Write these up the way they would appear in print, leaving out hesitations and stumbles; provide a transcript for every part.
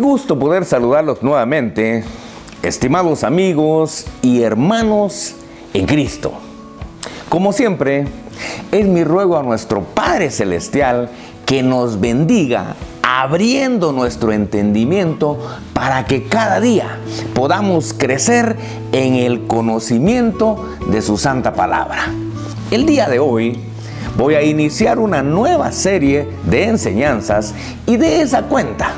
gusto poder saludarlos nuevamente, estimados amigos y hermanos en Cristo. Como siempre, es mi ruego a nuestro Padre Celestial que nos bendiga abriendo nuestro entendimiento para que cada día podamos crecer en el conocimiento de su santa palabra. El día de hoy voy a iniciar una nueva serie de enseñanzas y de esa cuenta,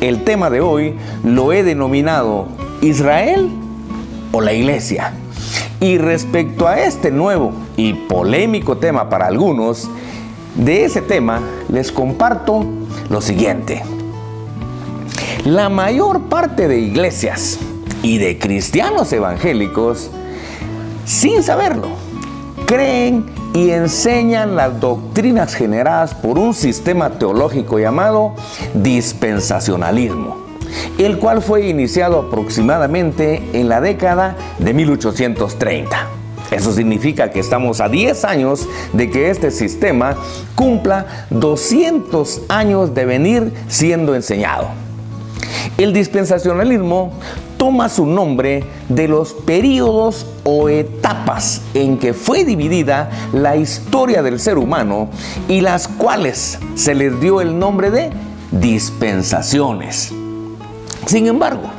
el tema de hoy lo he denominado ¿Israel o la Iglesia? Y respecto a este nuevo y polémico tema para algunos, de ese tema les comparto lo siguiente. La mayor parte de iglesias y de cristianos evangélicos, sin saberlo, creen y enseñan las doctrinas generadas por un sistema teológico llamado dispensacionalismo, el cual fue iniciado aproximadamente en la década de 1830. Eso significa que estamos a 10 años de que este sistema cumpla 200 años de venir siendo enseñado. El dispensacionalismo toma su nombre de los períodos o etapas en que fue dividida la historia del ser humano y las cuales se les dio el nombre de dispensaciones. Sin embargo,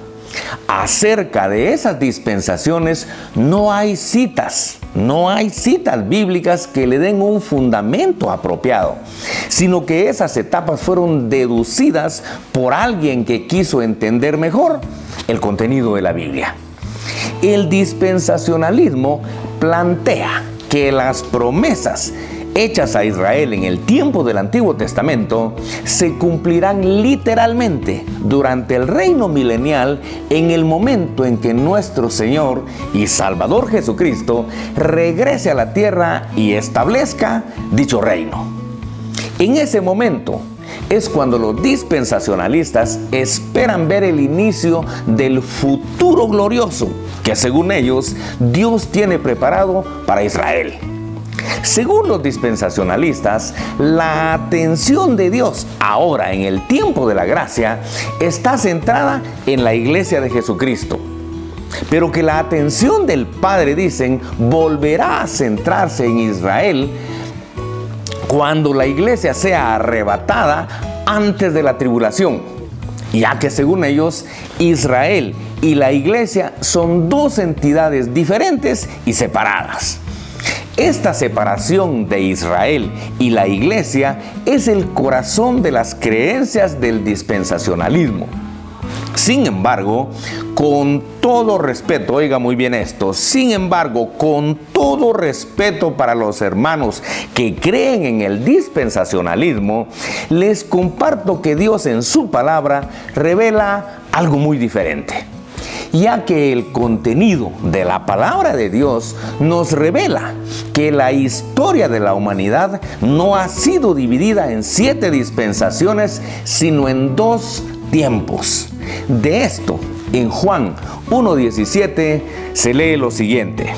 acerca de esas dispensaciones no hay citas bíblicas que le den un fundamento apropiado, sino que esas etapas fueron deducidas por alguien que quiso entender mejor el contenido de la Biblia. El dispensacionalismo plantea que las promesas hechas a Israel en el tiempo del Antiguo Testamento se cumplirán literalmente durante el reino milenial en el momento en que nuestro Señor y Salvador Jesucristo regrese a la tierra y establezca dicho reino. En ese momento es cuando los dispensacionalistas esperan ver el inicio del futuro glorioso que, según ellos, Dios tiene preparado para Israel. Según los dispensacionalistas, la atención de Dios ahora en el tiempo de la gracia está centrada en la iglesia de Jesucristo, pero que la atención del Padre, dicen, volverá a centrarse en Israel cuando la iglesia sea arrebatada antes de la tribulación, ya que según ellos, Israel y la iglesia son dos entidades diferentes y separadas. Esta separación de Israel y la iglesia es el corazón de las creencias del dispensacionalismo. Sin embargo, con todo respeto, oiga muy bien esto, sin embargo, con todo respeto para los hermanos que creen en el dispensacionalismo, les comparto que Dios en su palabra revela algo muy diferente, ya que el contenido de la palabra de Dios nos revela que la historia de la humanidad no ha sido dividida en 7 dispensaciones, sino en 2 tiempos. De esto, en Juan 1:17 se lee lo siguiente: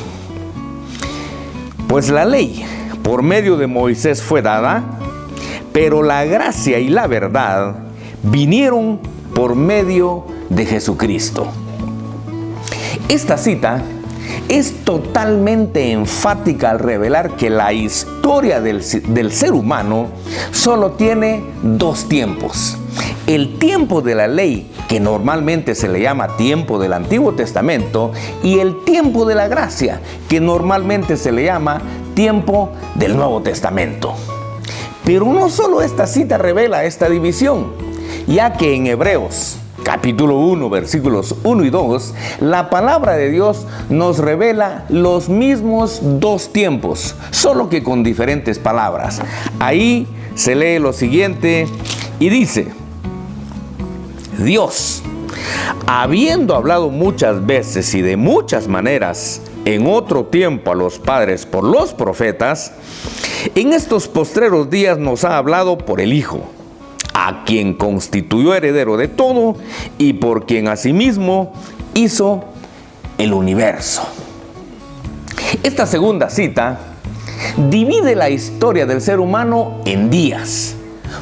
pues la ley por medio de Moisés fue dada, pero la gracia y la verdad vinieron por medio de Jesucristo. Esta cita es totalmente enfática al revelar que la historia del ser humano solo tiene 2 tiempos. El tiempo de la ley, que normalmente se le llama tiempo del Antiguo Testamento, y el tiempo de la gracia, que normalmente se le llama tiempo del Nuevo Testamento. Pero no solo esta cita revela esta división, ya que en Hebreos capítulo 1, versículos 1 y 2, la palabra de Dios nos revela los mismos 2 tiempos, solo que con diferentes palabras. Ahí se lee lo siguiente y dice: Dios, habiendo hablado muchas veces y de muchas maneras en otro tiempo a los padres por los profetas, en estos postreros días nos ha hablado por el Hijo, a quien constituyó heredero de todo y por quien asimismo hizo el universo. Esta segunda cita divide la historia del ser humano en días.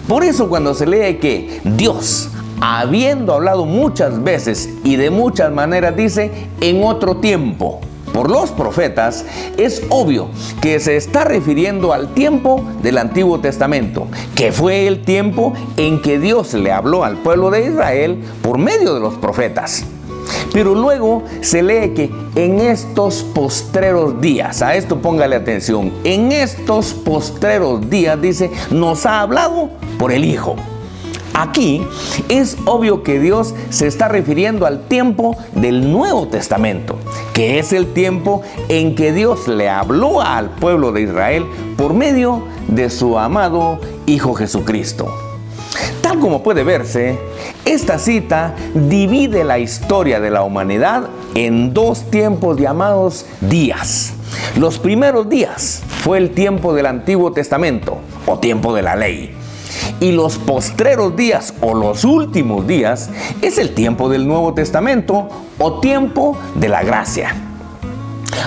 Por eso cuando se lee que Dios, habiendo hablado muchas veces y de muchas maneras, dice, en otro tiempo, por los profetas, es obvio que se está refiriendo al tiempo del Antiguo Testamento, que fue el tiempo en que Dios le habló al pueblo de Israel por medio de los profetas. Pero luego se lee que en estos postreros días, a esto póngale atención, en estos postreros días, dice, nos ha hablado por el Hijo. Aquí es obvio que Dios se está refiriendo al tiempo del Nuevo Testamento, que es el tiempo en que Dios le habló al pueblo de Israel por medio de su amado Hijo Jesucristo. Tal como puede verse, esta cita divide la historia de la humanidad en dos tiempos llamados días. Los primeros días fue el tiempo del Antiguo Testamento o tiempo de la ley. Y los postreros días o los últimos días es el tiempo del Nuevo Testamento o tiempo de la gracia.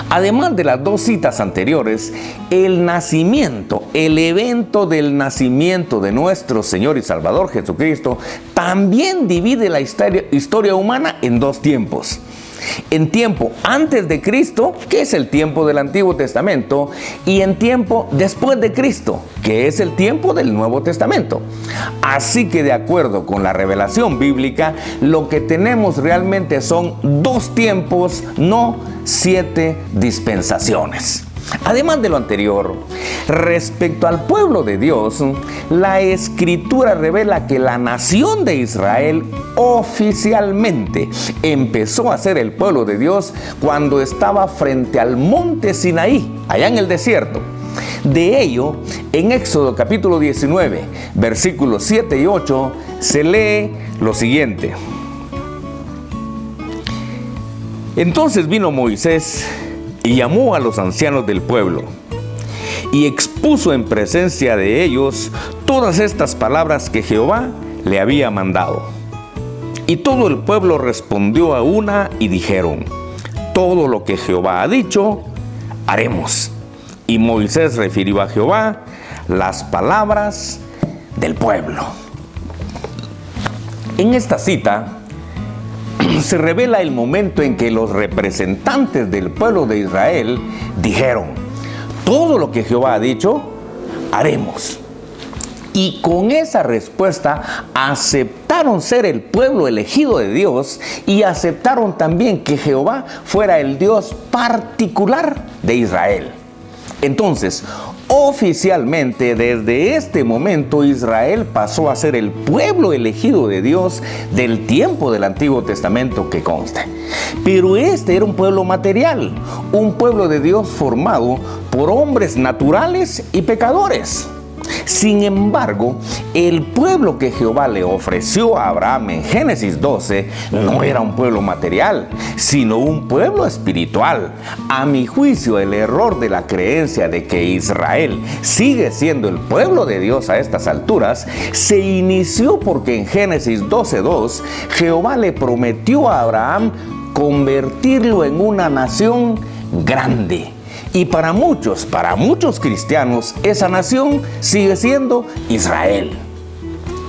Además de las dos citas anteriores, el nacimiento, el evento del nacimiento de nuestro Señor y Salvador Jesucristo también divide la historia humana en dos tiempos. En tiempo antes de Cristo, que es el tiempo del Antiguo Testamento, y en tiempo después de Cristo, que es el tiempo del Nuevo Testamento. Así que de acuerdo con la revelación bíblica, lo que tenemos realmente son dos tiempos, no 7 dispensaciones. Además de lo anterior, respecto al pueblo de Dios, la Escritura revela que la nación de Israel oficialmente empezó a ser el pueblo de Dios cuando estaba frente al monte Sinaí, allá en el desierto. De ello, en Éxodo capítulo 19, versículos 7 y 8, se lee lo siguiente. Entonces vino Moisés y llamó a los ancianos del pueblo, y expuso en presencia de ellos todas estas palabras que Jehová le había mandado. Y todo el pueblo respondió a una y dijeron: todo lo que Jehová ha dicho, haremos. Y Moisés refirió a Jehová las palabras del pueblo. En esta cita se revela el momento en que los representantes del pueblo de Israel dijeron: todo lo que Jehová ha dicho, haremos. Y con esa respuesta aceptaron ser el pueblo elegido de Dios y aceptaron también que Jehová fuera el Dios particular de Israel. Entonces, oficialmente, desde este momento, Israel pasó a ser el pueblo elegido de Dios del tiempo del Antiguo Testamento que consta. Pero este era un pueblo material, un pueblo de Dios formado por hombres naturales y pecadores. Sin embargo, el pueblo que Jehová le ofreció a Abraham en Génesis 12 no era un pueblo material, sino un pueblo espiritual. A mi juicio, el error de la creencia de que Israel sigue siendo el pueblo de Dios a estas alturas se inició porque en Génesis 12:2 Jehová le prometió a Abraham convertirlo en una nación grande. Y para muchos cristianos, esa nación sigue siendo Israel.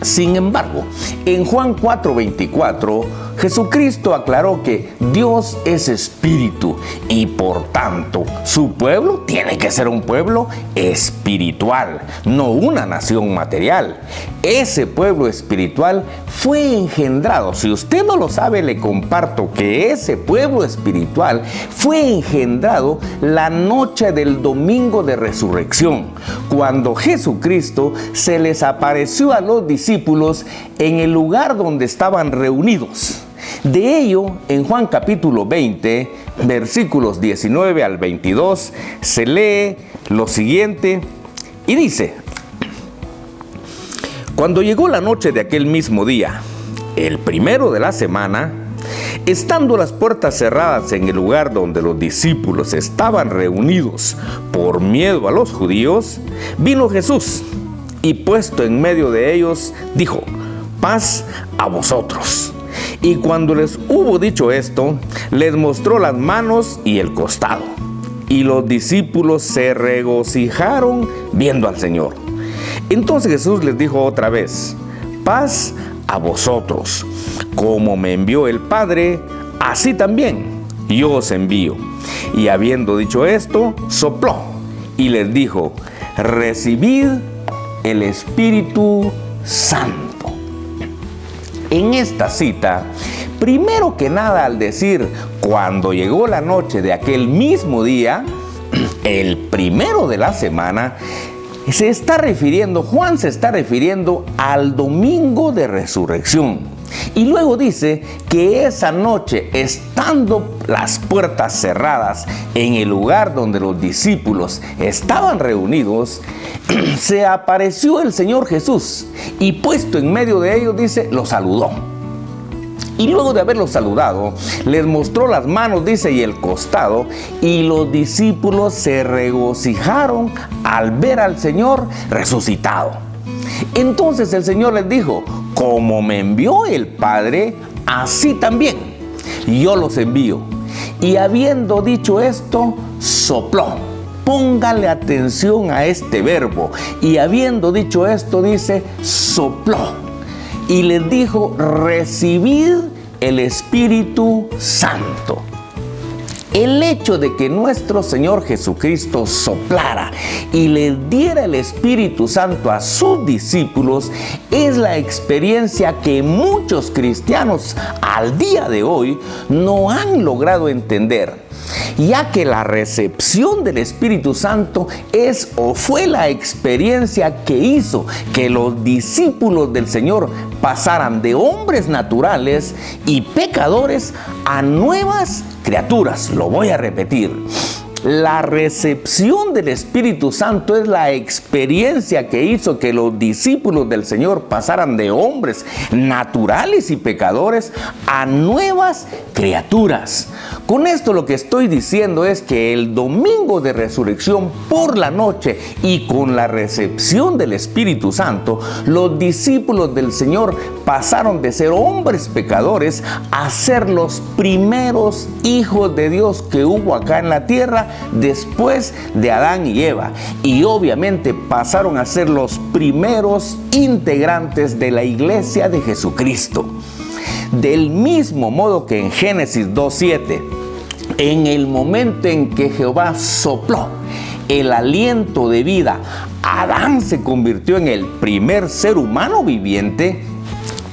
Sin embargo, en Juan 4:24, Jesucristo aclaró que Dios es espíritu y por tanto su pueblo tiene que ser un pueblo espiritual, no una nación material. Ese pueblo espiritual fue engendrado. Si usted no lo sabe, le comparto que ese pueblo espiritual fue engendrado la noche del domingo de resurrección, cuando Jesucristo se les apareció a los discípulos en el lugar donde estaban reunidos. De ello, en Juan capítulo 20, versículos 19 al 22, se lee lo siguiente y dice: cuando llegó la noche de aquel mismo día, el primero de la semana, estando las puertas cerradas en el lugar donde los discípulos estaban reunidos por miedo a los judíos, vino Jesús y puesto en medio de ellos, dijo: paz a vosotros. Y cuando les hubo dicho esto, les mostró las manos y el costado. Y los discípulos se regocijaron viendo al Señor. Entonces Jesús les dijo otra vez: paz a vosotros. Como me envió el Padre, así también yo os envío. Y habiendo dicho esto, sopló y les dijo: recibid el Espíritu Santo. En esta cita, primero que nada, al decir cuando llegó la noche de aquel mismo día, el primero de la semana, Juan se está refiriendo al domingo de resurrección. Y luego dice que esa noche, estando las puertas cerradas en el lugar donde los discípulos estaban reunidos, se apareció el Señor Jesús y puesto en medio de ellos, dice, los saludó. Y luego de haberlos saludado, les mostró las manos, dice, y el costado, y los discípulos se regocijaron al ver al Señor resucitado. Entonces el Señor les dijo: como me envió el Padre, así también yo los envío. Y habiendo dicho esto, sopló. Póngale atención a este verbo. Y habiendo dicho esto, dice, sopló. Y les dijo: recibid el Espíritu Santo. El hecho de que nuestro Señor Jesucristo soplara y les diera el Espíritu Santo a sus discípulos es la experiencia que muchos cristianos al día de hoy no han logrado entender, ya que la recepción del Espíritu Santo es o fue la experiencia que hizo que los discípulos del Señor pasaran de hombres naturales y pecadores a nuevas criaturas. Lo voy a repetir. La recepción del Espíritu Santo es la experiencia que hizo que los discípulos del Señor pasaran de hombres naturales y pecadores a nuevas criaturas. Con esto lo que estoy diciendo es que el domingo de resurrección por la noche y con la recepción del Espíritu Santo, los discípulos del Señor pasaron de ser hombres pecadores a ser los primeros hijos de Dios que hubo acá en la tierra después de Adán y Eva, y obviamente pasaron a ser los primeros integrantes de la iglesia de Jesucristo. Del mismo modo que en Génesis 2:7, en el momento en que Jehová sopló el aliento de vida, Adán se convirtió en el primer ser humano viviente.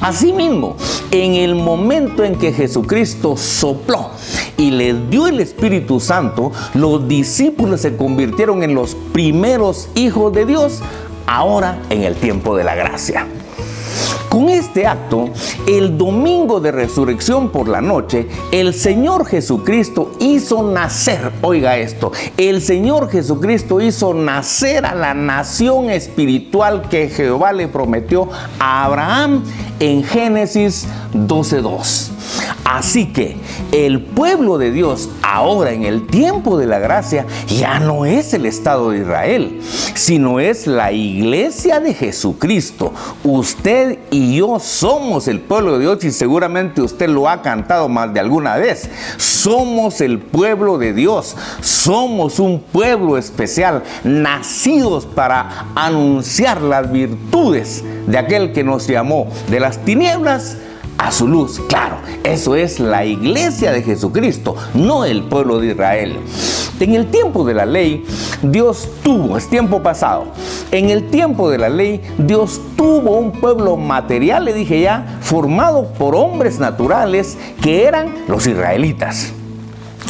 Asimismo, en el momento en que Jesucristo sopló y les dio el Espíritu Santo, los discípulos se convirtieron en los primeros hijos de Dios, ahora en el tiempo de la gracia. Con este acto, el domingo de resurrección por la noche, el Señor Jesucristo hizo nacer, oiga esto, el Señor Jesucristo hizo nacer a la nación espiritual que Jehová le prometió a Abraham en Génesis 12:2. Así que el pueblo de Dios ahora en el tiempo de la gracia ya no es el Estado de Israel, sino es la iglesia de Jesucristo. Usted y yo somos el pueblo de Dios y seguramente usted lo ha cantado más de alguna vez. Somos el pueblo de Dios, somos un pueblo especial, nacidos para anunciar las virtudes de aquel que nos llamó de las tinieblas a su luz. Claro, eso es la iglesia de Jesucristo, no el pueblo de Israel. En el tiempo de la ley, Dios tuvo, es tiempo pasado, en el tiempo de la ley, Dios tuvo un pueblo material, le dije ya, formado por hombres naturales que eran los israelitas.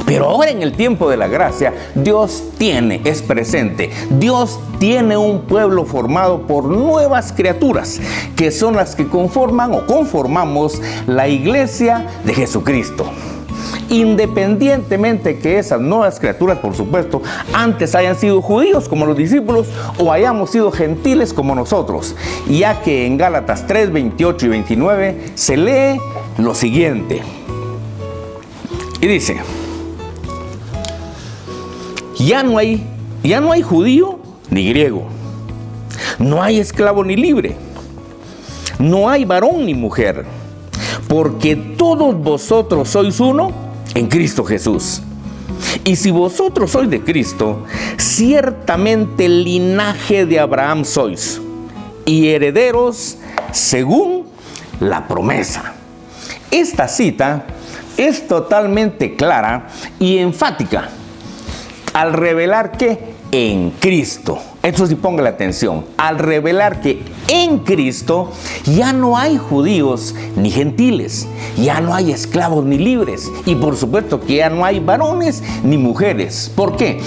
Pero ahora en el tiempo de la gracia, Dios es presente. Dios tiene un pueblo formado por nuevas criaturas, que son las que conforman o conformamos la iglesia de Jesucristo. Independientemente que esas nuevas criaturas, por supuesto, antes hayan sido judíos como los discípulos o hayamos sido gentiles como nosotros, ya que en Gálatas 3, 28 y 29 se lee lo siguiente. Y dice: Ya no hay judío ni griego, no hay esclavo ni libre, no hay varón ni mujer, porque todos vosotros sois uno en Cristo Jesús. Y si vosotros sois de Cristo, ciertamente el linaje de Abraham sois, y herederos según la promesa. Esta cita es totalmente clara y enfática al revelar que en Cristo, esto sí ponga la atención, al revelar que en Cristo ya no hay judíos ni gentiles, ya no hay esclavos ni libres, y por supuesto que ya no hay varones ni mujeres. ¿Por qué?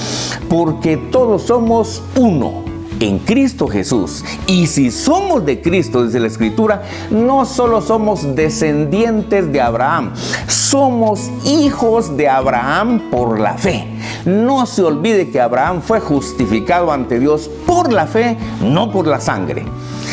Porque todos somos uno en Cristo Jesús. Y si somos de Cristo, dice la Escritura, no solo somos descendientes de Abraham, somos hijos de Abraham por la fe. No se olvide que Abraham fue justificado ante Dios por la fe, no por la sangre,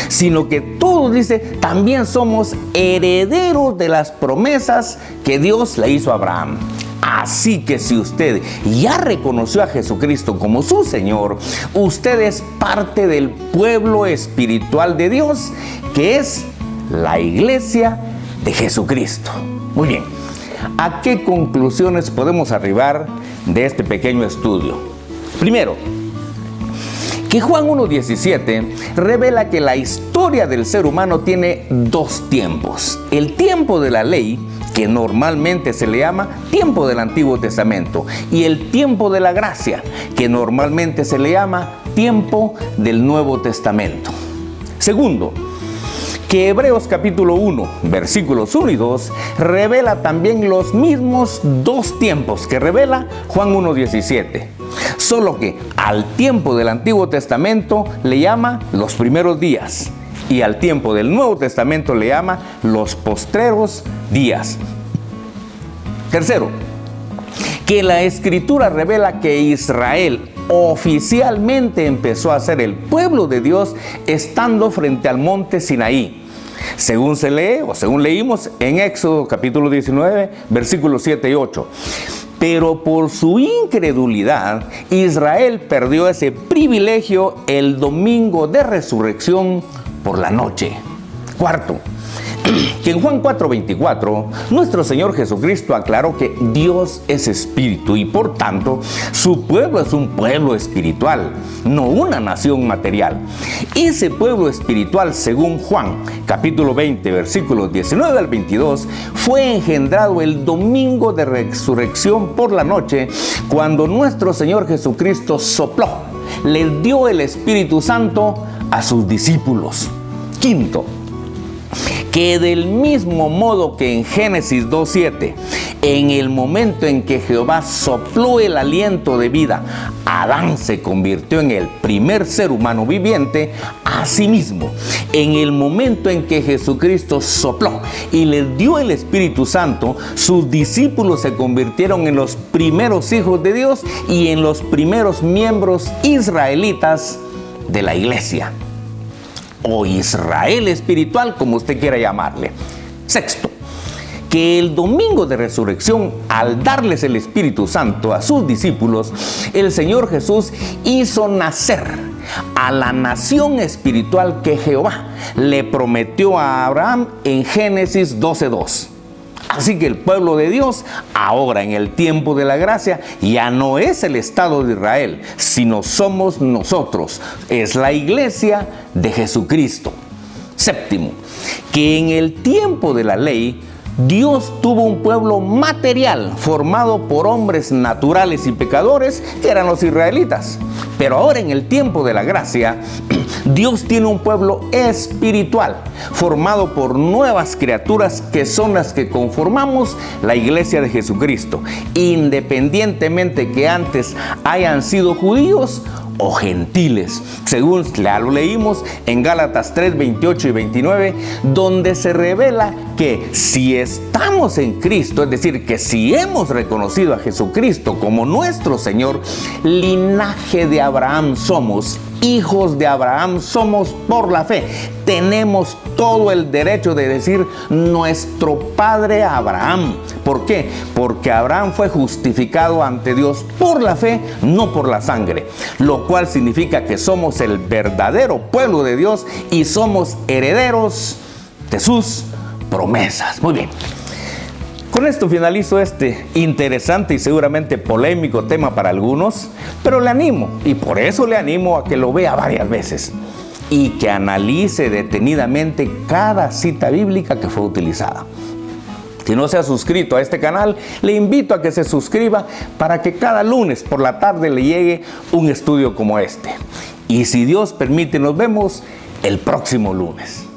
sino que todos, dice, también somos herederos de las promesas que Dios le hizo a Abraham. Así que si usted ya reconoció a Jesucristo como su Señor, usted es parte del pueblo espiritual de Dios, que es la iglesia de Jesucristo. Muy bien, ¿a qué conclusiones podemos arribar de este pequeño estudio? Primero, que Juan 1:17 revela que la historia del ser humano tiene dos tiempos: el tiempo de la ley, que normalmente se le llama tiempo del Antiguo Testamento, y el tiempo de la gracia, que normalmente se le llama tiempo del Nuevo Testamento. Segundo, que Hebreos capítulo 1, versículos 1 y 2, revela también los mismos dos tiempos que revela Juan 1:17. Solo que al tiempo del Antiguo Testamento le llama los primeros días, y al tiempo del Nuevo Testamento le llama los postreros días. Tercero, que la Escritura revela que Israel oficialmente empezó a ser el pueblo de Dios estando frente al monte Sinaí, según se lee o según leímos en Éxodo capítulo 19, versículos 7 y 8. Pero por su incredulidad, Israel perdió ese privilegio el domingo de resurrección por la noche. Cuarto, que en Juan 4:24, nuestro Señor Jesucristo aclaró que Dios es espíritu y por tanto su pueblo es un pueblo espiritual, no una nación material. Ese pueblo espiritual, según Juan capítulo 20, versículos 19 al 22, fue engendrado el domingo de resurrección por la noche, cuando nuestro Señor Jesucristo sopló, le dio el Espíritu Santo a sus discípulos. Quinto, que del mismo modo que en Génesis 2:7, en el momento en que Jehová sopló el aliento de vida, Adán se convirtió en el primer ser humano viviente, asimismo, en el momento en que Jesucristo sopló y les dio el Espíritu Santo, sus discípulos se convirtieron en los primeros hijos de Dios y en los primeros miembros israelitas de la iglesia, o Israel espiritual, como usted quiera llamarle. Sexto, que el domingo de resurrección, al darles el Espíritu Santo a sus discípulos, el Señor Jesús hizo nacer a la nación espiritual que Jehová le prometió a Abraham en Génesis 12:2. Así que el pueblo de Dios, ahora en el tiempo de la gracia, ya no es el Estado de Israel, sino somos nosotros. Es la iglesia de Jesucristo. Séptimo, que en el tiempo de la ley, Dios tuvo un pueblo material formado por hombres naturales y pecadores, que eran los israelitas. Pero ahora en el tiempo de la gracia, Dios tiene un pueblo espiritual formado por nuevas criaturas, que son las que conformamos la iglesia de Jesucristo, independientemente que antes hayan sido judíos o gentiles, según ya lo leímos en Gálatas 3:28 y 29, donde se revela que si estamos en Cristo, es decir, que si hemos reconocido a Jesucristo como nuestro Señor, linaje de Abraham somos, hijos de Abraham somos por la fe. Tenemos todo el derecho de decir nuestro padre Abraham. ¿Por qué? Porque Abraham fue justificado ante Dios por la fe, no por la sangre, lo cual significa que somos el verdadero pueblo de Dios y somos herederos de sus promesas. Muy bien. Con esto finalizo este interesante y seguramente polémico tema para algunos, pero le animo, y por eso le animo a que lo vea varias veces. y que analice detenidamente cada cita bíblica que fue utilizada. Si no se ha suscrito a este canal, le invito a que se suscriba para que cada lunes por la tarde le llegue un estudio como este. Y si Dios permite, nos vemos el próximo lunes.